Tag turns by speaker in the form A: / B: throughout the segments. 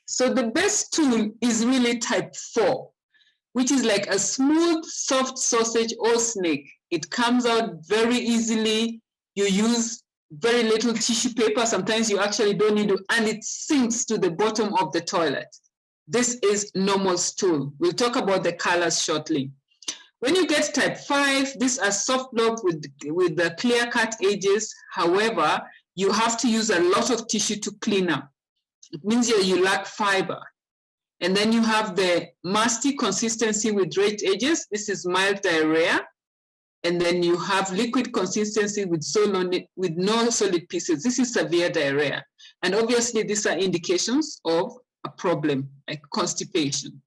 A: So the best stool is really type 4, which is like a smooth, soft sausage or snake. It comes out very easily. You use very little tissue paper. Sometimes you actually don't need to, and it sinks to the bottom of the toilet. This is normal stool. We'll talk about the colors shortly. When you get type 5, these are soft block with the clear-cut edges. However, you have to use a lot of tissue to clean up. It means you lack fiber. And then you have the musty consistency with red edges. This is mild diarrhea. And then you have liquid consistency with no solid pieces. This is severe diarrhea. And obviously, these are indications of a problem like constipation.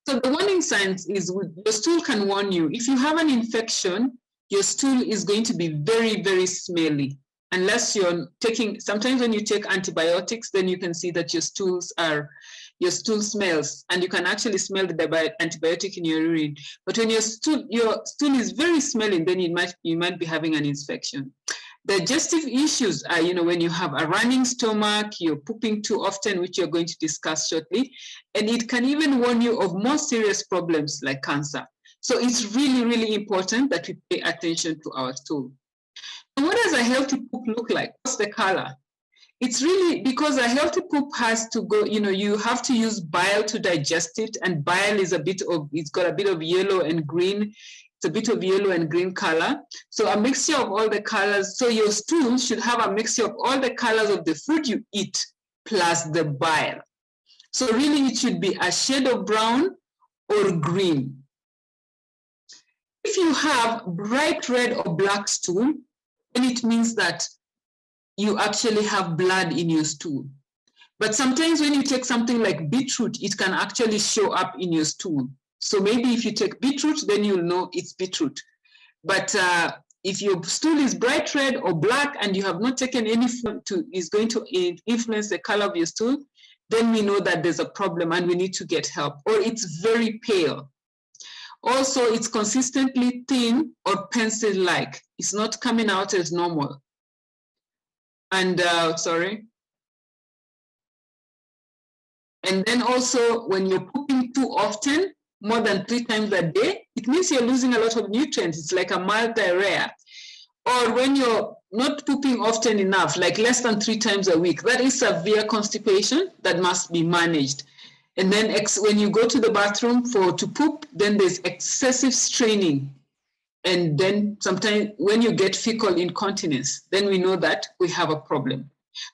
A: So the warning signs is your stool can warn you. If you have an infection, your stool is going to be very, very smelly. Unless you're taking, sometimes when you take antibiotics, then you can see that your stool smells, and you can actually smell the antibiotic in your urine. But when your stool is very smelly, then you might be having an infection. Digestive issues are, when you have a running stomach, you're pooping too often, which you're going to discuss shortly, and it can even warn you of more serious problems like cancer. So it's really, really important that we pay attention to our stool. And what does a healthy poop look like? What's the color? It's really because a healthy poop has to go, you have to use bile to digest it, and bile is it's got a bit of yellow and green. It's a bit of yellow and green color. So a mixture of all the colors. So your stool should have a mixture of all the colors of the food you eat plus the bile. So really it should be a shade of brown or green. If you have bright red or black stool, then it means that you actually have blood in your stool. But sometimes when you take something like beetroot, it can actually show up in your stool. So maybe if you take beetroot, then you'll know it's beetroot. But if your stool is bright red or black and you have not taken any food is going to influence the color of your stool, then we know that there's a problem and we need to get help. Or it's very pale. Also, it's consistently thin or pencil-like. It's not coming out as normal. And And then also, when you're pooping too often, more than 3 times a day, it means you're losing a lot of nutrients. It's like a mild diarrhea. Or when you're not pooping often enough, like less than 3 times a week, that is severe constipation that must be managed. And then when you go to the bathroom to poop, then there's excessive straining. And then sometimes when you get fecal incontinence, then we know that we have a problem.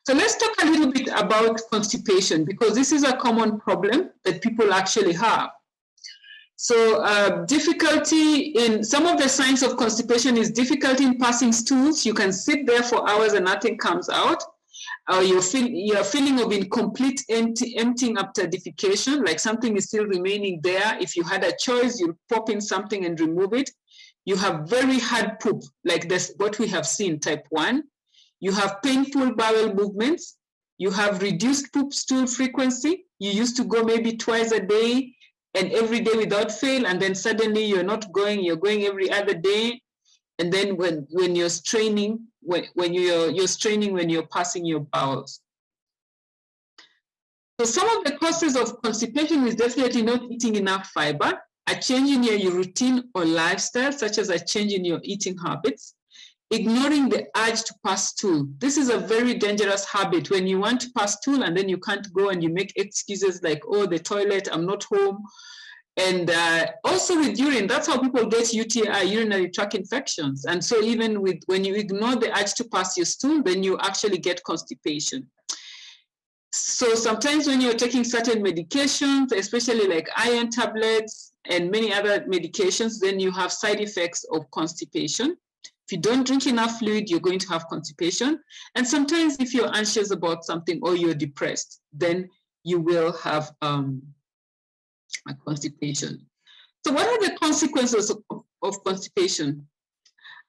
A: So let's talk a little bit about constipation, because this is a common problem that people actually have. So difficulty in some of the signs of constipation is difficulty in passing stools. You can sit there for hours and nothing comes out. Your feeling of incomplete emptying after defecation, like something is still remaining there. If you had a choice, you'll pop in something and remove it. You have very hard poop, like this, what we have seen, type 1. You have painful bowel movements. You have reduced poop stool frequency. You used to go maybe twice a day and every day without fail, and then suddenly you're not going, you're going every other day. And then when you're straining, when you're passing your bowels. So some of the causes of constipation is definitely not eating enough fiber, a change in your routine or lifestyle, such as a change in your eating habits, ignoring the urge to pass stool. This is a very dangerous habit when you want to pass stool and then you can't go and you make excuses like, oh, the toilet, I'm not home. And also with urine, that's how people get UTI, urinary tract infections. And so even when you ignore the urge to pass your stool, then you actually get constipation. So sometimes when you're taking certain medications, especially like iron tablets and many other medications, then you have side effects of constipation. If you don't drink enough fluid, you're going to have constipation. And sometimes if you're anxious about something or you're depressed, then you will have a constipation. So what are the consequences of constipation?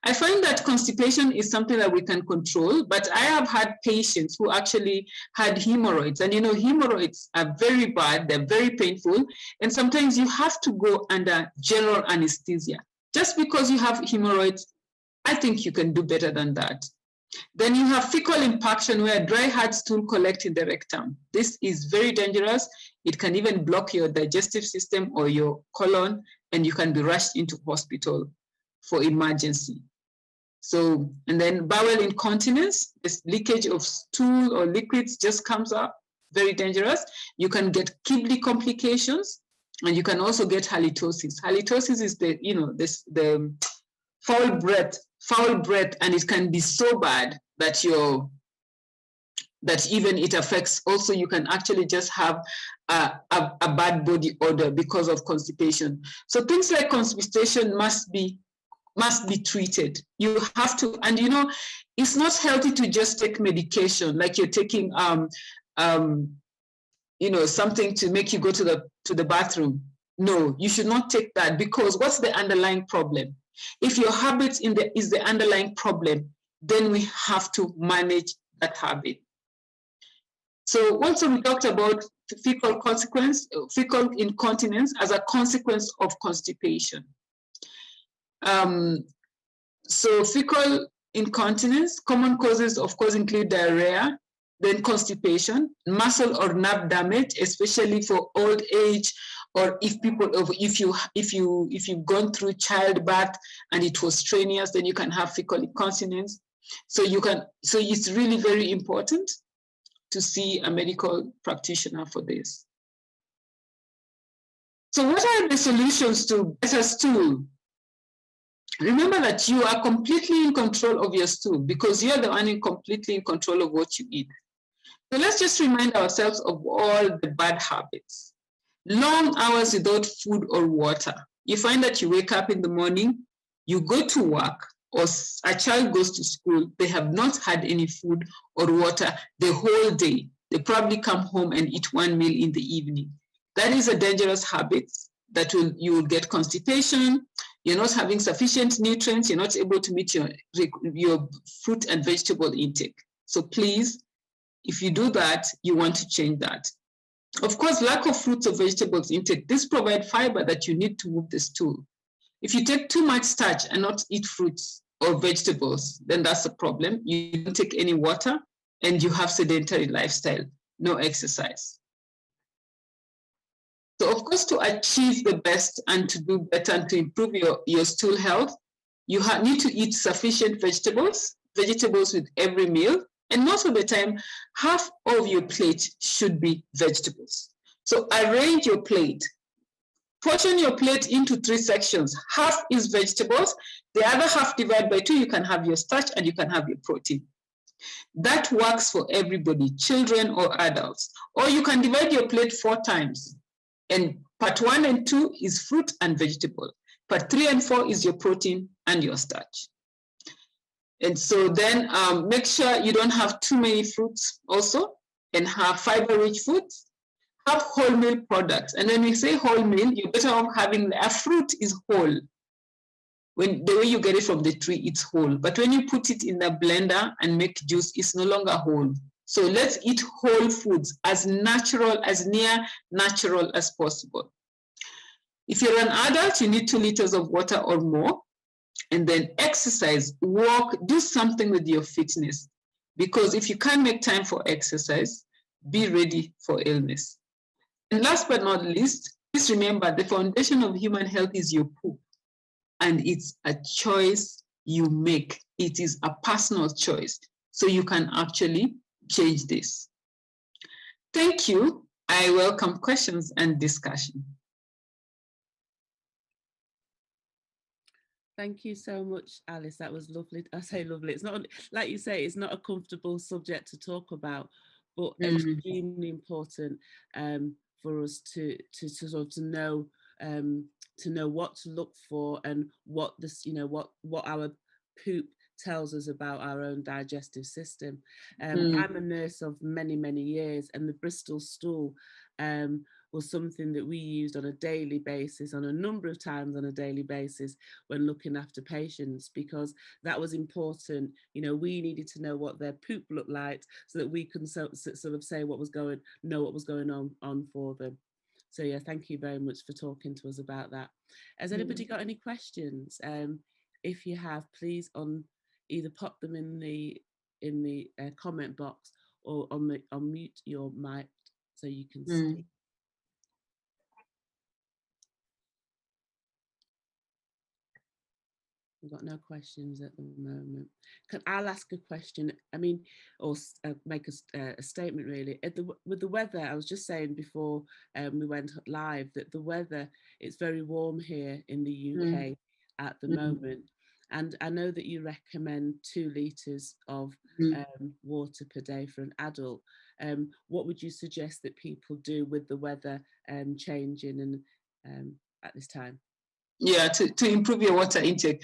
A: I find that constipation is something that we can control, but I have had patients who actually had hemorrhoids. And hemorrhoids are very bad, they're very painful, and sometimes you have to go under general anesthesia. Just because you have hemorrhoids, I think you can do better than that. Then you have fecal impaction, where dry hard stool collect in the rectum. This is very dangerous. It can even block your digestive system or your colon, and you can be rushed into hospital for emergency. So, and then bowel incontinence, this leakage of stool or liquids just comes up, very dangerous. You can get kidney complications, and you can also get halitosis. Halitosis is the, the foul breath, and it can be so bad that even it affects. Also, you can actually just have a bad body odor because of constipation. So things like constipation must be treated. You have to, and it's not healthy to just take medication like you're taking something to make you go to the bathroom. No, you should not take that, because what's the underlying problem? If your habit is the underlying problem, then we have to manage that habit. So also we talked about fecal incontinence as a consequence of constipation. So fecal incontinence, common causes of course include diarrhea, then constipation, muscle or nerve damage, especially for old age, or if you've gone through childbirth and it was strenuous, then you can have fecal incontinence. So it's really very important to see a medical practitioner for this. So what are the solutions to better stool? Remember that you are completely in control of your stool, because you're the one completely in control of what you eat. So let's just remind ourselves of all the bad habits. Long hours without food or water. You find that you wake up in the morning, you go to work, or a child goes to school, they have not had any food or water the whole day. They probably come home and eat one meal in the evening. That is a dangerous habit that you will get constipation. You're not having sufficient nutrients. You're not able to meet your fruit and vegetable intake. So please, if you do that, you want to change that. Of course, lack of fruits or vegetables intake. This provides fiber that you need to move the stool. If you take too much starch and not eat fruits or vegetables, then that's a problem. You don't take any water, and you have sedentary lifestyle, no exercise. So of course, to achieve the best and to do better and to improve your stool health, you need to eat sufficient vegetables with every meal. And most of the time, half of your plate should be vegetables. So arrange your plate. Portion your plate into 3 sections. Half is vegetables. The other half, divide by 2, you can have your starch and you can have your protein. That works for everybody, children or adults. Or you can divide your plate 4 times. And part 1 and 2 is fruit and vegetable. Part 3 and 4 is your protein and your starch. And so then make sure you don't have too many fruits also, and have fiber-rich foods. Have whole meal products. And when we say whole meal, you're better off having a fruit is whole. When the way you get it from the tree, it's whole. But when you put it in the blender and make juice, it's no longer whole. So let's eat whole foods as natural, as near natural as possible. If you're an adult, you need 2 liters of water or more. And then exercise, walk, do something with your fitness. Because if you can't make time for exercise, be ready for illness. And last but not least, please remember the foundation of human health is your poop. And it's a choice you make. It is a personal choice. So you can actually change this. Thank you. I welcome questions and discussion.
B: Thank you so much, Alice. That was lovely. I say lovely. It's not, like you say, it's not a comfortable subject to talk about, but extremely important for us to sort of to know what to look for, and what this, what our poop tells us about our own digestive system. I'm a nurse of many, many years, and the Bristol stool was something that we used on a daily basis, on a number of times on a daily basis when looking after patients, because that was important. We needed to know what their poop looked like so that we can sort of say what was going on for them. So yeah, thank you very much for talking to us about that. Has anybody got any questions? If you have, please either pop them in the in the comment box, or unmute your mic so you can speak. We've got no questions at the moment. I'll ask a question, I mean, or make a statement really. With the weather, I was just saying before we went live that the weather, it's very warm here in the UK at the moment. And I know that you recommend 2 litres of water per day for an adult. What would you suggest that people do with the weather changing and at this time?
A: Yeah, to improve your water intake.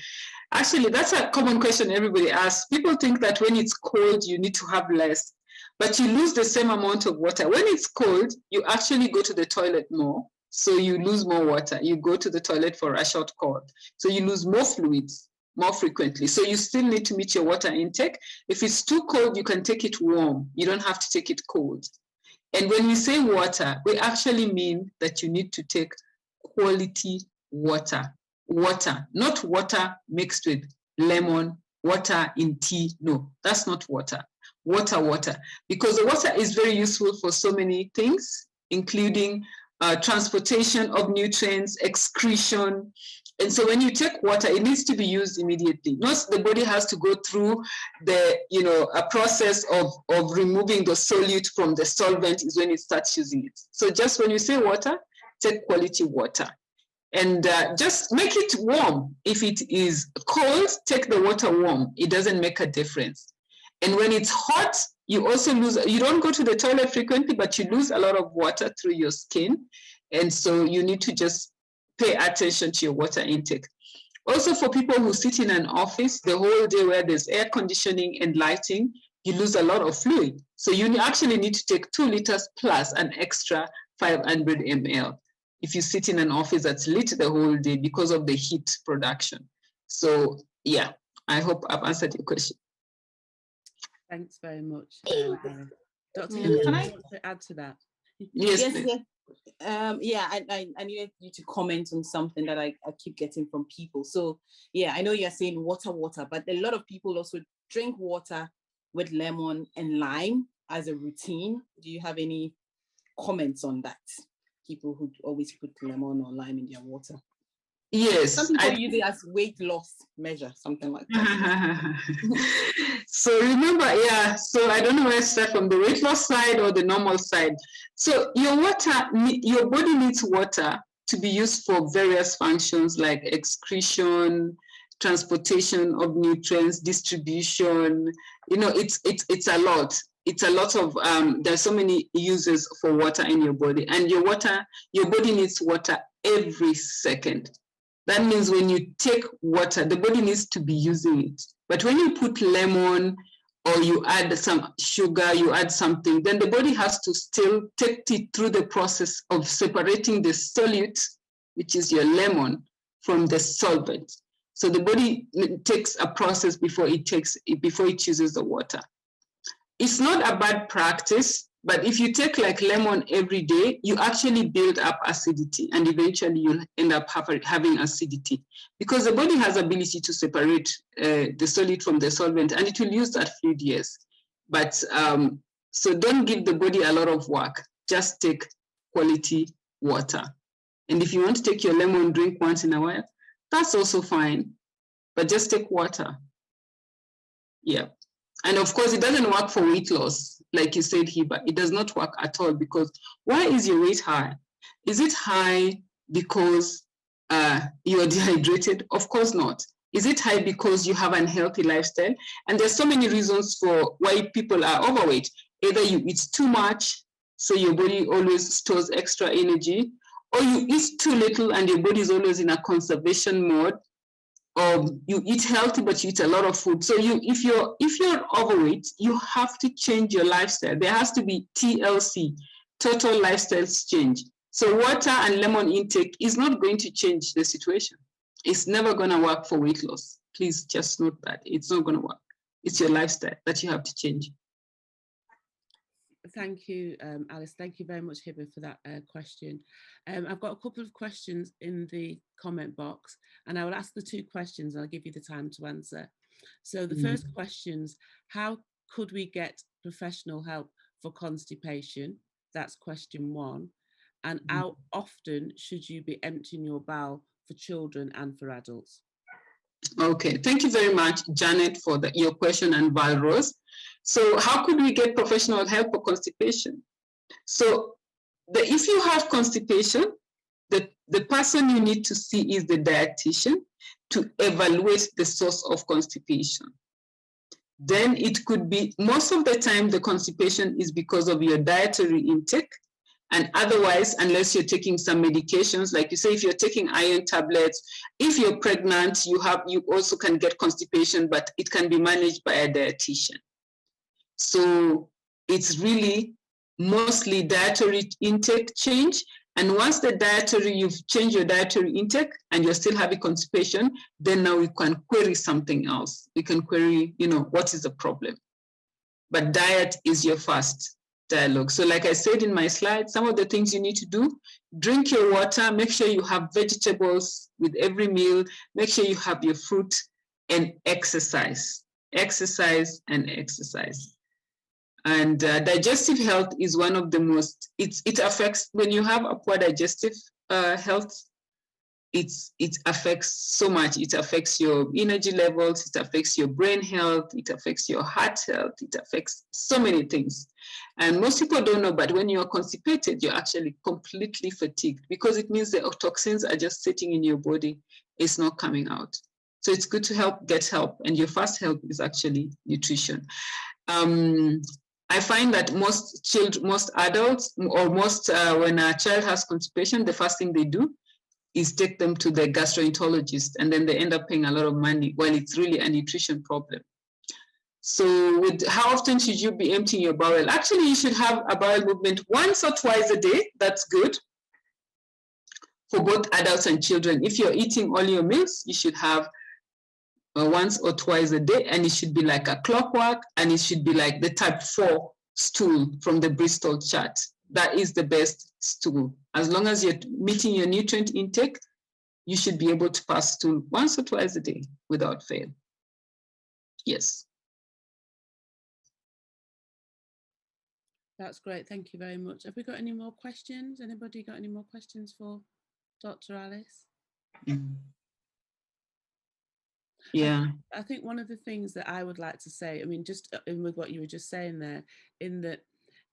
A: Actually, that's a common question everybody asks. People think that when it's cold, you need to have less, but you lose the same amount of water. When it's cold, you actually go to the toilet more, so you lose more water. You go to the toilet for a short call, so you lose more fluids more frequently. So you still need to meet your water intake. If it's too cold, you can take it warm. You don't have to take it cold. And when we say water, we actually mean that you need to take quality water, not water mixed with lemon, water in tea. No, that's not water. Water, because the water is very useful for so many things, including transportation of nutrients, excretion. And so when you take water, it needs to be used immediately. Not the body has to go through a process of removing the solute from the solvent is when it starts using it. So just when you say water, take quality water. And just make it warm. If it is cold, take the water warm. It doesn't make a difference. And when it's hot, you also lose, you don't go to the toilet frequently, but you lose a lot of water through your skin. And so you need to just pay attention to your water intake. Also, for people who sit in an office the whole day where there's air conditioning and lighting, you lose a lot of fluid. So you actually need to take 2 liters plus an extra 500 ml. If you sit in an office that's lit the whole day because of the heat production. So yeah, I hope I've answered your question.
B: Thanks very much, Dr. Hibbert, can I add to that?
A: Yes, please.
C: I needed you to comment on something that I keep getting from people. So yeah, I know you're saying water, but a lot of people also drink water with lemon and lime as a routine. Do you have any comments on that? People who always put lemon or lime in their water.
A: Yes.
C: Some people use it as weight loss measure, something like that.
A: So remember, so I don't know where to start, from the weight loss side or the normal side. So your body needs water to be used for various functions like excretion, transportation of nutrients, distribution. It's a lot. It's a lot of, there's so many uses for water in your body, and your body needs water every second. That means when you take water, the body needs to be using it. But when you put lemon or you add some sugar, you add something, then the body has to still take it through the process of separating the solute, which is your lemon, from the solvent. So the body takes a process before it uses the water. It's not a bad practice, but if you take like lemon every day, you actually build up acidity, and eventually you'll end up having acidity, because the body has ability to separate the solid from the solvent, and it will use that fluid, yes. But so don't give the body a lot of work. Just take quality water. And if you want to take your lemon drink once in a while, that's also fine, but just take water. Yeah. And of course, it doesn't work for weight loss. Like you said, Hiba, it does not work at all, because why is your weight high? Is it high because you're dehydrated? Of course not. Is it high because you have an unhealthy lifestyle? And there's so many reasons for why people are overweight. Either you eat too much, so your body always stores extra energy, or you eat too little and your body is always in a conservation mode. You eat healthy, but you eat a lot of food. So if you're overweight, you have to change your lifestyle. There has to be TLC, total lifestyle change. So water and lemon intake is not going to change the situation. It's never going to work for weight loss. Please just note that. It's not going to work. It's your lifestyle that you have to change.
B: Thank you, Alice. Thank you very much, Hiba, for that question. I've got a couple of questions in the comment box, and I will ask the 2 questions and I'll give you the time to answer. So the first question's, how could we get professional help for constipation? That's question one. And how often should you be emptying your bowel for children and for adults?
A: Okay, thank you very much, Janet, for your question, and Valrose. So how could we get professional help for constipation? So if you have constipation, the person you need to see is the dietitian to evaluate the source of constipation. Then it could be, most of the time, the constipation is because of your dietary intake. And otherwise, unless you're taking some medications, like you say, if you're taking iron tablets, if you're pregnant, you also can get constipation, but it can be managed by a dietitian. So it's really mostly dietary intake change. And once you've changed your dietary intake and you're still having constipation, then now we can query something else. We can query, what is the problem? But diet is your first dialogue. So like I said in my slide, some of the things you need to do: drink your water, make sure you have vegetables with every meal, make sure you have your fruit, and exercise. Exercise and exercise. And digestive health is one of the most, it affects, when you have a poor digestive health, it affects so much. It affects your energy levels, it affects your brain health, it affects your heart health, it affects so many things. And most people don't know, but when you're constipated, you're actually completely fatigued, because it means the toxins are just sitting in your body. It's not coming out. So it's good to get help. And your first help is actually nutrition. I find that most adults, or when a child has constipation, the first thing they do is take them to the gastroenterologist, and then they end up paying a lot of money while it's really a nutrition problem. So how often should you be emptying your bowel? Actually, you should have a bowel movement once or twice a day. That's good for both adults and children. If you're eating all your meals, you should have once or twice a day, and it should be like a clockwork, and it should be like the type 4 stool from the Bristol chart. That is the best stool. As long as you're meeting your nutrient intake, you should be able to pass stool once or twice a day without fail. Yes.
B: That's great. Thank you very much. Have we got any more questions? Anybody got any more questions for Dr. Alice?
A: Yeah.
B: I think one of the things that I would like to say, I mean, just with what you were just saying there, in that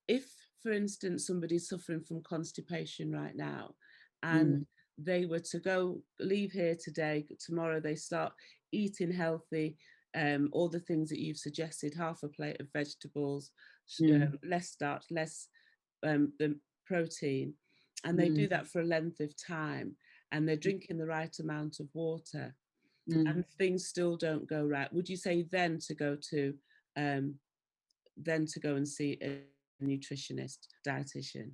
B: if, for instance, somebody's suffering from constipation right now, and they were to leave here today, tomorrow they start eating healthy, all the things that you've suggested, half a plate of vegetables, less starch, less the protein, and they do that for a length of time, and they're drinking the right amount of water, and things still don't go right, would you say then to go and see a nutritionist, dietitian?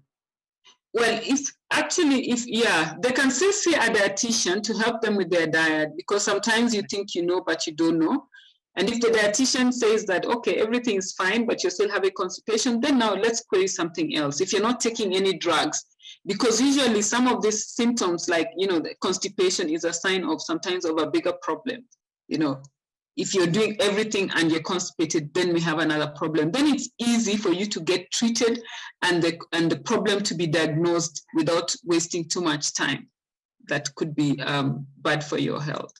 A: Well, they can still see a dietitian to help them with their diet, because sometimes you think you know, but you don't know. And if the dietitian says that, okay, everything is fine, but you still have a constipation, then now let's query something else. If you're not taking any drugs, because usually some of these symptoms, like, the constipation is a sign of sometimes of a bigger problem. If you're doing everything and you're constipated, then we have another problem. Then it's easy for you to get treated and the problem to be diagnosed without wasting too much time. That could be bad for your health.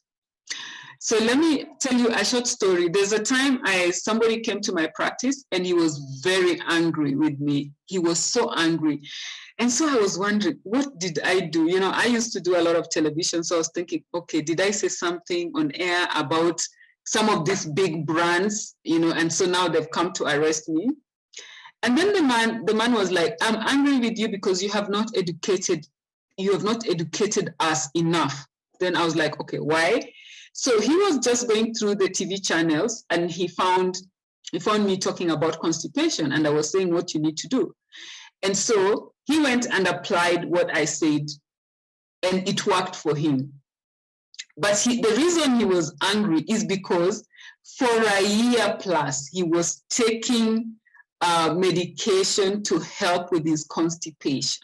A: So let me tell you a short story. There's a time somebody came to my practice and he was very angry with me. He was so angry. And so I was wondering, what did I do? I used to do a lot of television. So I was thinking, okay, did I say something on air about some of these big brands, and so now they've come to arrest me. And then the man was like, I'm angry with you because you have not educated us enough. Then I was like, okay, why? So he was just going through the TV channels and he found me talking about constipation, and I was saying what you need to do. And so he went and applied what I said, and it worked for him. But the reason he was angry is because for a year plus, he was taking medication to help with his constipation.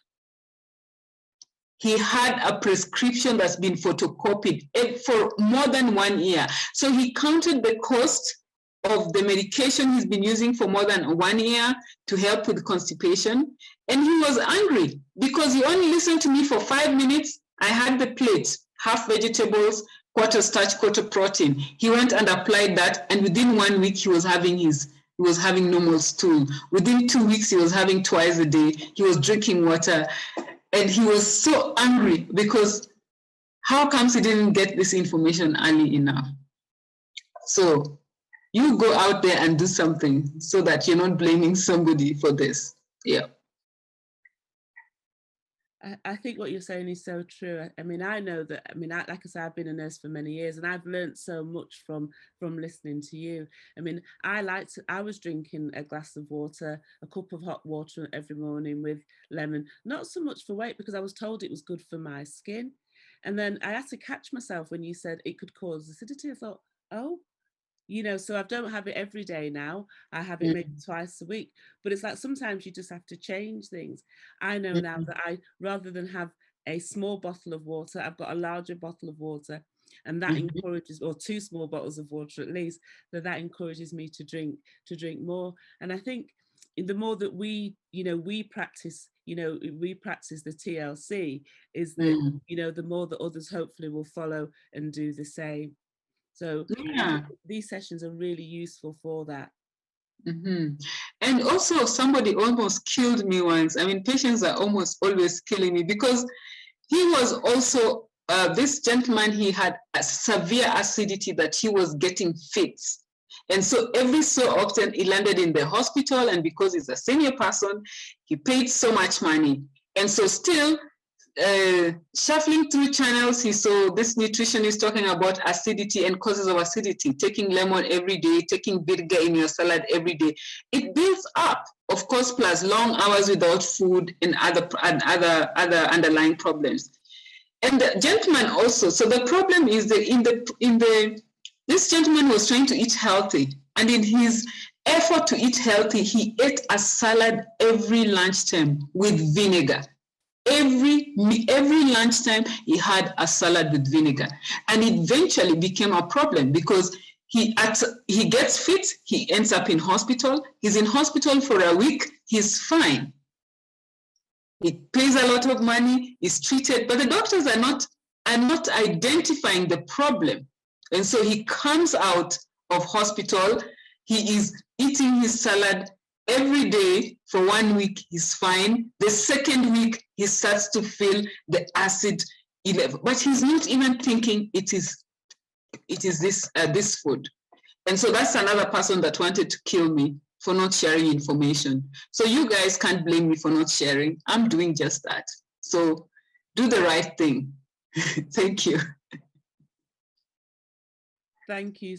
A: He had a prescription that's been photocopied for more than 1 year. So he counted the cost of the medication he's been using for more than 1 year to help with constipation. And he was angry because he only listened to me for 5 minutes. I had the plate, half vegetables, quarter starch, quarter protein. He went and applied that, and within 1 week he was having normal stool. Within 2 weeks he was having twice a day. He was drinking water, and he was so angry because how comes he didn't get this information early enough? So you go out there and do something so that you're not blaming somebody for this. Yeah.
B: I think what you're saying is so true. I mean, I know that, like I said, I've been a nurse for many years, and I've learned so much from listening to you. I mean, I was drinking a glass of water, a cup of hot water every morning with lemon, not so much for weight, because I was told it was good for my skin. And then I had to catch myself when you said it could cause acidity. I thought, oh, so I don't have it every day now. I have it maybe twice a week, but it's like sometimes you just have to change things. I know now that I, rather than have a small bottle of water, I've got a larger bottle of water, and that encourages, or 2 small bottles of water at least, that encourages me to drink more. And I think the more that we practice, we practice the TLC, is that, the more that others hopefully will follow and do the same. So
A: yeah,
B: these sessions are really useful for that.
A: And also, somebody almost killed me once. I mean, patients are almost always killing me because he was also, this gentleman, he had a severe acidity that he was getting fits. And so every so often he landed in the hospital, and because he's a senior person, he paid so much money. And so still, shuffling through channels, he saw this nutritionist talking about acidity and causes of acidity, taking lemon every day, taking vinegar in your salad every day. It builds up, of course, plus long hours without food and other underlying problems. And the gentleman also, so the problem is that this gentleman was trying to eat healthy, and in his effort to eat healthy, he ate a salad every lunchtime with vinegar. Every lunchtime he had a salad with vinegar, and it eventually became a problem because he gets fit, he ends up in hospital. He's in hospital for a week, he's fine. He pays a lot of money, he's treated, but the doctors are not identifying the problem. And so he comes out of hospital, he is eating his salad every day for 1 week, he's fine. The second week, he starts to feel the acid level, but he's not even thinking it is this food. And so that's another person that wanted to kill me for not sharing information. So you guys can't blame me for not sharing. I'm doing just that. So do the right thing. Thank you.
B: Thank you